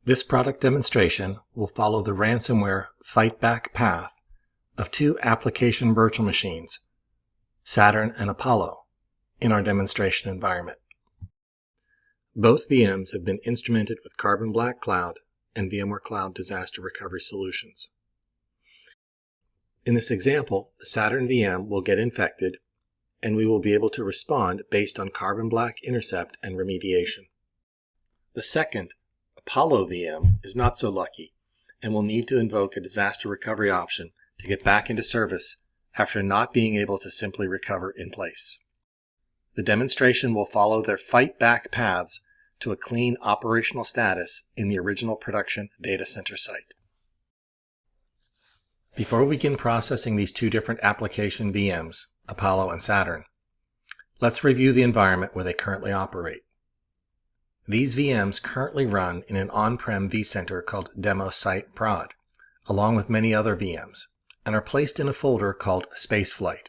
This product demonstration will follow the ransomware fight-back path of two application virtual machines, Saturn and Apollo, in our demonstration environment. Both VMs have been instrumented with Carbon Black Cloud and VMware Cloud Disaster Recovery Solutions. In this example, the Saturn VM will get infected, and we will be able to respond based on Carbon Black intercept and remediation. The second, Apollo VM, is not so lucky and will need to invoke a disaster recovery option to get back into service after not being able to simply recover in place. The demonstration will follow their fight-back paths to a clean operational status in the original production data center site. Before we begin processing these two different application VMs, Apollo and Saturn, let's review the environment where they currently operate. These VMs currently run in an on-prem vCenter called Demo Site Prod, along with many other VMs, and are placed in a folder called Spaceflight.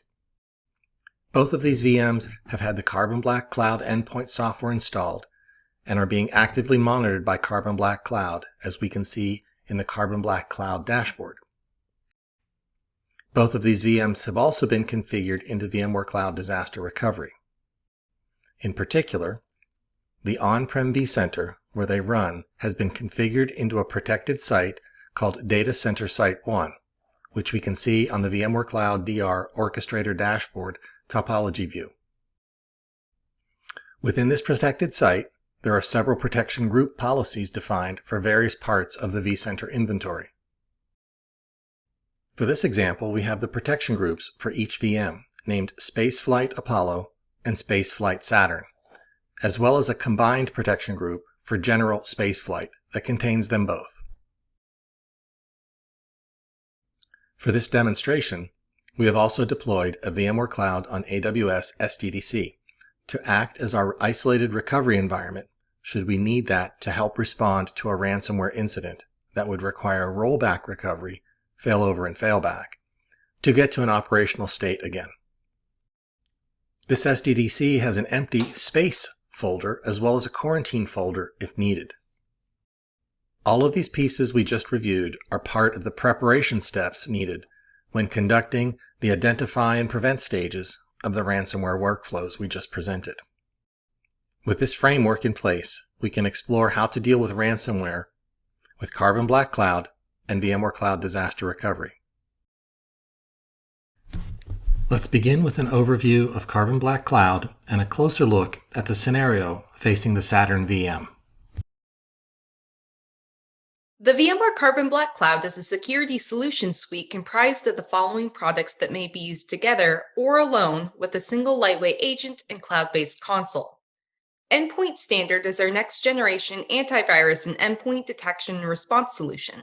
Both of these VMs have had the Carbon Black Cloud endpoint software installed and are being actively monitored by Carbon Black Cloud, as we can see in the Carbon Black Cloud dashboard. Both of these VMs have also been configured into VMware Cloud Disaster Recovery. In particular, the on-prem vCenter where they run has been configured into a protected site called Data Center Site 1, which we can see on the VMware Cloud DR Orchestrator dashboard topology view. Within this protected site, there are several protection group policies defined for various parts of the vCenter inventory. For this example, we have the protection groups for each VM, named Spaceflight Apollo and Spaceflight Saturn, as well as a combined protection group for general spaceflight that contains them both. For this demonstration, we have also deployed a VMware Cloud on AWS SDDC to act as our isolated recovery environment should we need that to help respond to a ransomware incident that would require rollback recovery, failover and failback, to get to an operational state again. This SDDC has an empty space folder as well as a quarantine folder if needed. All of these pieces we just reviewed are part of the preparation steps needed when conducting the identify and prevent stages of the ransomware workflows we just presented. With this framework in place, we can explore how to deal with ransomware with Carbon Black Cloud and VMware Cloud Disaster Recovery. Let's begin with an overview of Carbon Black Cloud and a closer look at the scenario facing the Saturn VM. The VMware Carbon Black Cloud is a security solution suite comprised of the following products that may be used together or alone with a single lightweight agent and cloud-based console. Endpoint Standard is our next-generation antivirus and endpoint detection and response solution.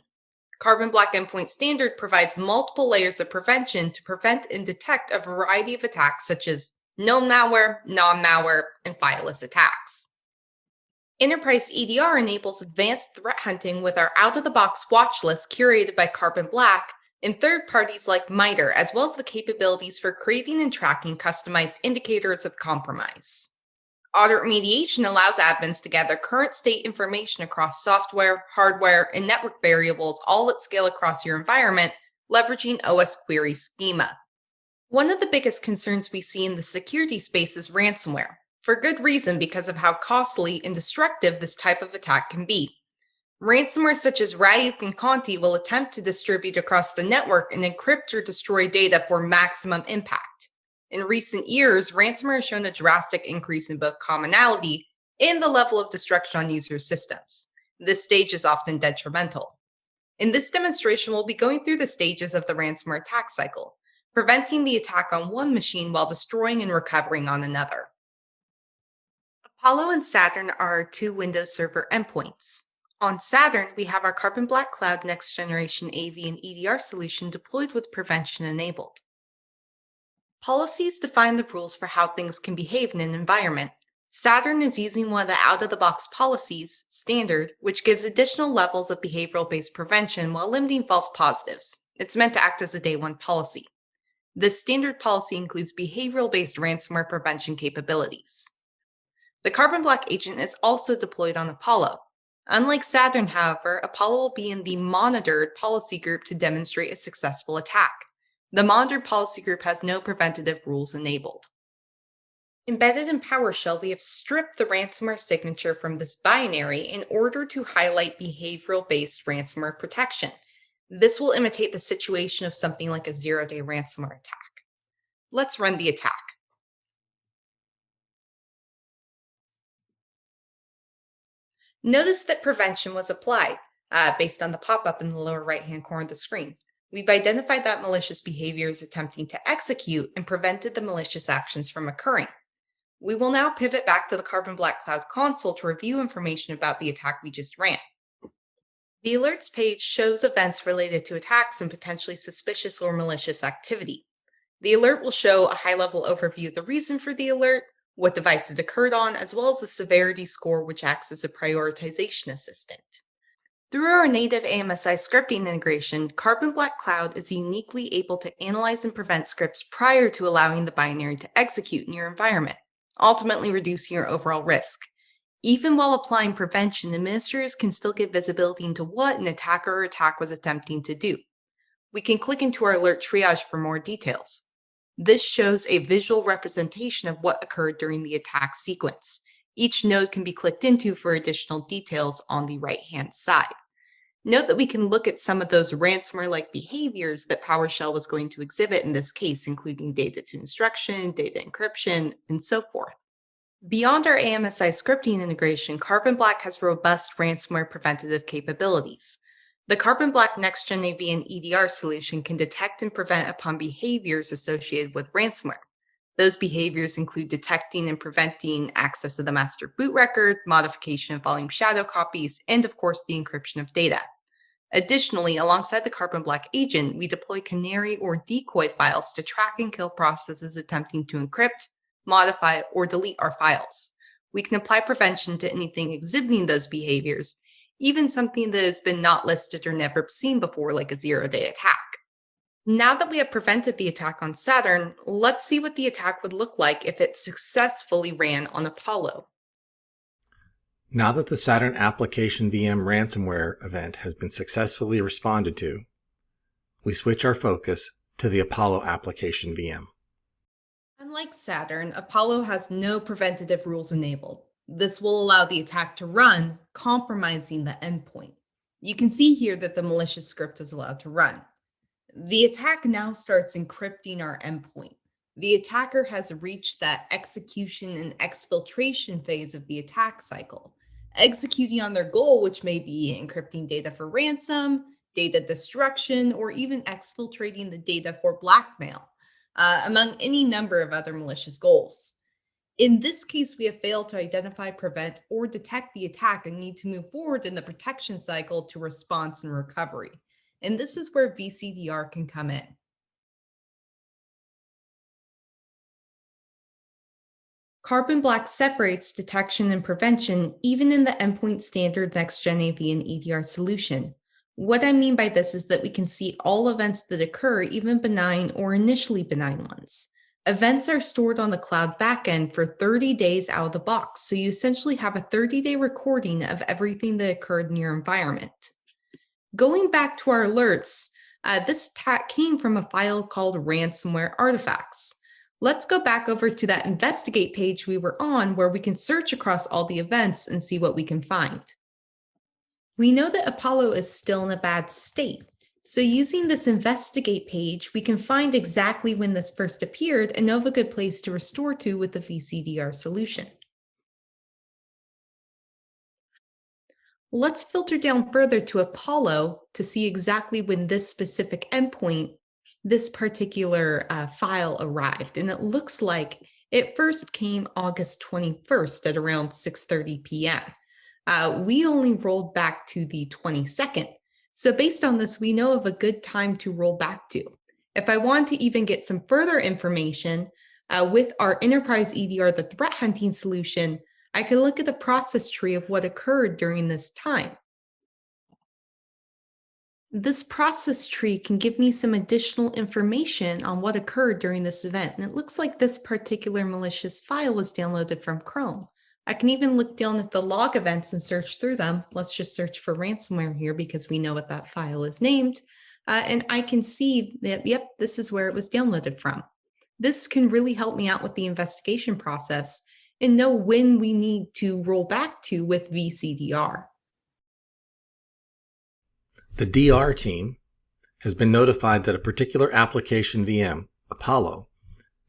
Carbon Black Endpoint Standard provides multiple layers of prevention to prevent and detect a variety of attacks such as known malware, non-malware, and fileless attacks. Enterprise EDR enables advanced threat hunting with our out-of-the-box watch list curated by Carbon Black and third parties like MITRE, as well as the capabilities for creating and tracking customized indicators of compromise. Audit remediation allows admins to gather current state information across software, hardware, and network variables all at scale across your environment, leveraging OS query schema. One of the biggest concerns we see in the security space is ransomware, for good reason because of how costly and destructive this type of attack can be. Ransomware such as Riot and Conti will attempt to distribute across the network and encrypt or destroy data for maximum impact. In recent years, ransomware has shown a drastic increase in both commonality and the level of destruction on user systems. This stage is often detrimental. In this demonstration, we'll be going through the stages of the ransomware attack cycle, preventing the attack on one machine while destroying and recovering on another. Apollo and Saturn are our two Windows Server endpoints. On Saturn, we have our Carbon Black Cloud next-generation AV and EDR solution deployed with prevention enabled. Policies define the rules for how things can behave in an environment. Saturn is using one of the out-of-the-box policies, Standard, which gives additional levels of behavioral-based prevention while limiting false positives. It's meant to act as a day one policy. This standard policy includes behavioral-based ransomware prevention capabilities. The Carbon Black agent is also deployed on Apollo. Unlike Saturn, however, Apollo will be in the monitored policy group to demonstrate a successful attack. The monitored policy group has no preventative rules enabled. Embedded in PowerShell, we have stripped the ransomware signature from this binary in order to highlight behavioral-based ransomware protection. This will imitate the situation of something like a zero-day ransomware attack. Let's run the attack. Notice that prevention was applied based on the pop-up in the lower right-hand corner of the screen. We've identified that malicious behavior is attempting to execute and prevented the malicious actions from occurring. We will now pivot back to the Carbon Black Cloud console to review information about the attack we just ran. The alerts page shows events related to attacks and potentially suspicious or malicious activity. The alert will show a high-level overview of the reason for the alert, what device it occurred on, as well as the severity score, which acts as a prioritization assistant. Through our native AMSI scripting integration, Carbon Black Cloud is uniquely able to analyze and prevent scripts prior to allowing the binary to execute in your environment, ultimately reducing your overall risk. Even while applying prevention, administrators can still get visibility into what an attacker or attack was attempting to do. We can click into our alert triage for more details. This shows a visual representation of what occurred during the attack sequence. Each node can be clicked into for additional details on the right-hand side. Note that we can look at some of those ransomware-like behaviors that PowerShell was going to exhibit in this case, including data to instruction, data encryption, and so forth. Beyond our AMSI scripting integration, Carbon Black has robust ransomware preventative capabilities. The Carbon Black Next-Gen AV and EDR solution can detect and prevent upon behaviors associated with ransomware. Those behaviors include detecting and preventing access to the master boot record, modification of volume shadow copies, and of course the encryption of data. Additionally, alongside the Carbon Black agent, we deploy canary or decoy files to track and kill processes attempting to encrypt, modify, or delete our files. We can apply prevention to anything exhibiting those behaviors, even something that has been not listed or never seen before, like a zero-day attack. Now that we have prevented the attack on Saturn, let's see what the attack would look like if it successfully ran on Apollo. Now that the Saturn application VM ransomware event has been successfully responded to, we switch our focus to the Apollo application VM. Unlike Saturn, Apollo has no preventative rules enabled. This will allow the attack to run, compromising the endpoint. You can see here that the malicious script is allowed to run. The attack now starts encrypting our endpoint. The attacker has reached that execution and exfiltration phase of the attack cycle, executing on their goal, which may be encrypting data for ransom, data destruction, or even exfiltrating the data for blackmail, among any number of other malicious goals. In this case, we have failed to identify, prevent, or detect the attack and need to move forward in the protection cycle to response and recovery. And this is where VCDR can come in. Carbon Black separates detection and prevention even in the Endpoint Standard Next-Gen AV and EDR solution. What I mean by this is that we can see all events that occur, even benign or initially benign ones. Events are stored on the cloud backend for 30 days out of the box, so you essentially have a 30-day recording of everything that occurred in your environment. Going back to our alerts, this attack came from a file called ransomware artifacts. Let's go back over to that investigate page we were on where we can search across all the events and see what we can find. We know that Apollo is still in a bad state. So using this investigate page, we can find exactly when this first appeared and know of a good place to restore to with the VCDR solution. Let's filter down further to Apollo to see exactly when this specific endpoint, this particular file arrived. And it looks like it first came August 21st at around 6:30 p.m. We only rolled back to the 22nd. So based on this, we know of a good time to roll back to. If I want to even get some further information with our Enterprise EDR, the threat hunting solution, I can look at the process tree of what occurred during this time. This process tree can give me some additional information on what occurred during this event. And it looks like this particular malicious file was downloaded from Chrome. I can even look down at the log events and search through them. Let's just search for ransomware here because we know what that file is named. And I can see that, yep, this is where it was downloaded from. This can really help me out with the investigation process and know when we need to roll back to with VCDR. The DR team has been notified that a particular application VM, Apollo,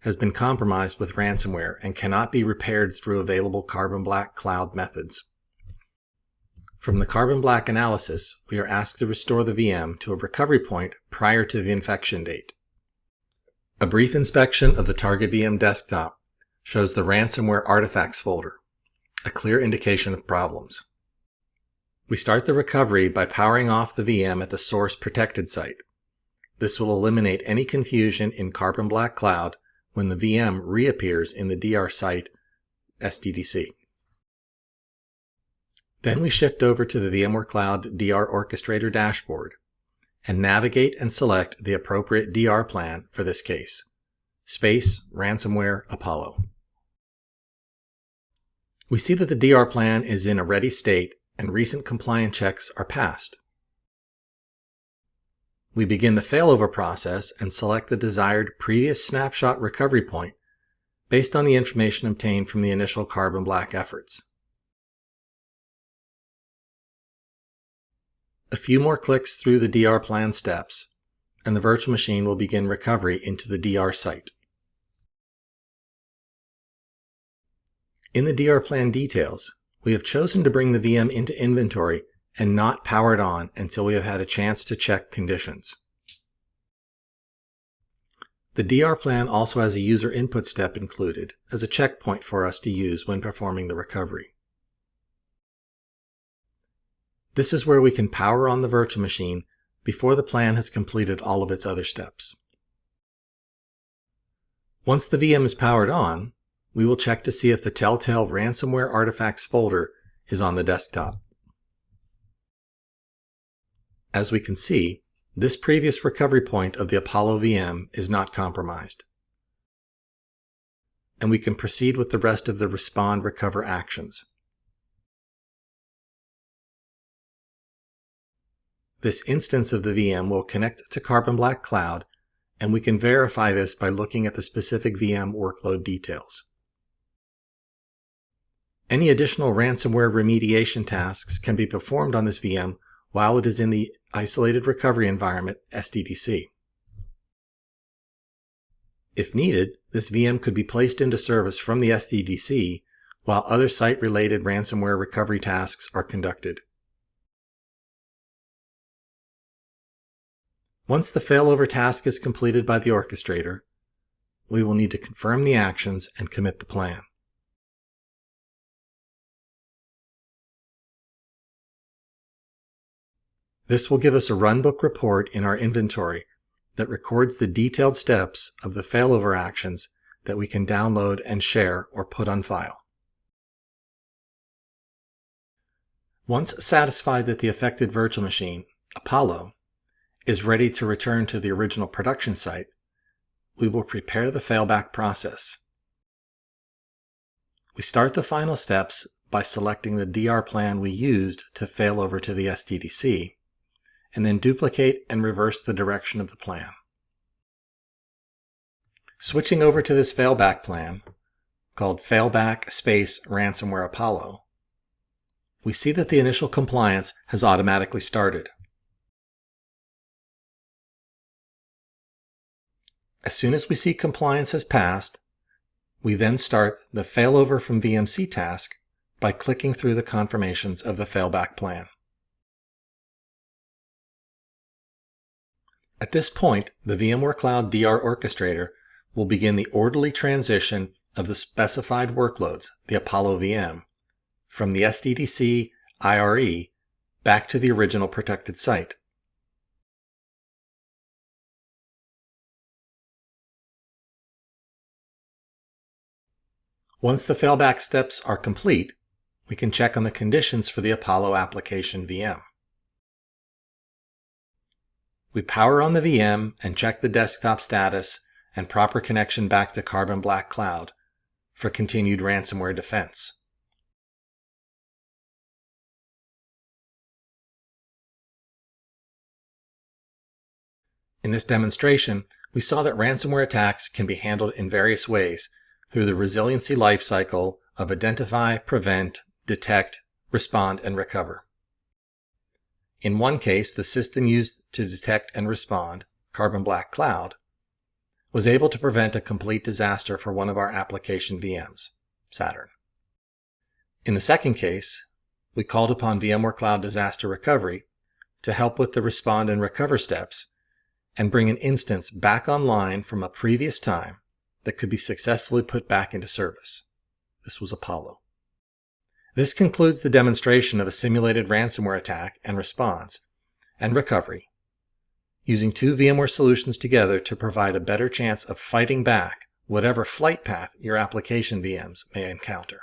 has been compromised with ransomware and cannot be repaired through available Carbon Black cloud methods. From the Carbon Black analysis, we are asked to restore the VM to a recovery point prior to the infection date. A brief inspection of the target VM desktop shows the ransomware artifacts folder, a clear indication of problems. We start the recovery by powering off the VM at the source protected site. This will eliminate any confusion in Carbon Black Cloud when the VM reappears in the DR site SDDC. Then we shift over to the VMware Cloud DR Orchestrator dashboard and navigate and select the appropriate DR plan for this case, Space Ransomware Apollo. We see that the DR plan is in a ready state and recent compliance checks are passed. We begin the failover process and select the desired previous snapshot recovery point based on the information obtained from the initial Carbon Black efforts. A few more clicks through the DR plan steps, and the virtual machine will begin recovery into the DR site. In the DR plan details, we have chosen to bring the VM into inventory and not power it on until we have had a chance to check conditions. The DR plan also has a user input step included as a checkpoint for us to use when performing the recovery. This is where we can power on the virtual machine before the plan has completed all of its other steps. Once the VM is powered on, we will check to see if the telltale ransomware artifacts folder is on the desktop. As we can see, this previous recovery point of the Apollo VM is not compromised, and we can proceed with the rest of the respond recover actions. This instance of the VM will connect to Carbon Black Cloud, and we can verify this by looking at the specific VM workload details. Any additional ransomware remediation tasks can be performed on this VM while it is in the isolated recovery environment SDDC. If needed, this VM could be placed into service from the SDDC while other site-related ransomware recovery tasks are conducted. Once the failover task is completed by the orchestrator, we will need to confirm the actions and commit the plan. This will give us a runbook report in our inventory that records the detailed steps of the failover actions that we can download and share or put on file. Once satisfied that the affected virtual machine, Apollo, is ready to return to the original production site, we will prepare the failback process. We start the final steps by selecting the DR plan we used to fail over to the SDDC, and then duplicate and reverse the direction of the plan. Switching over to this failback plan, called Failback Space Ransomware Apollo, we see that the initial compliance has automatically started. As soon as we see compliance has passed, we then start the failover from VMC task by clicking through the confirmations of the failback plan. At this point, the VMware Cloud DR Orchestrator will begin the orderly transition of the specified workloads, the Apollo VM, from the SDDC IRE back to the original protected site. Once the failback steps are complete, we can check on the conditions for the Apollo application VM. We power on the VM and check the desktop status and proper connection back to Carbon Black Cloud for continued ransomware defense. In this demonstration, we saw that ransomware attacks can be handled in various ways through the resiliency lifecycle of identify, prevent, detect, respond, and recover. In one case, the system used to detect and respond, Carbon Black Cloud, was able to prevent a complete disaster for one of our application VMs, Saturn. In the second case, we called upon VMware Cloud Disaster Recovery to help with the respond and recover steps and bring an instance back online from a previous time that could be successfully put back into service. This was Apollo. This concludes the demonstration of a simulated ransomware attack and response and recovery, using two VMware solutions together to provide a better chance of fighting back whatever flight path your application VMs may encounter.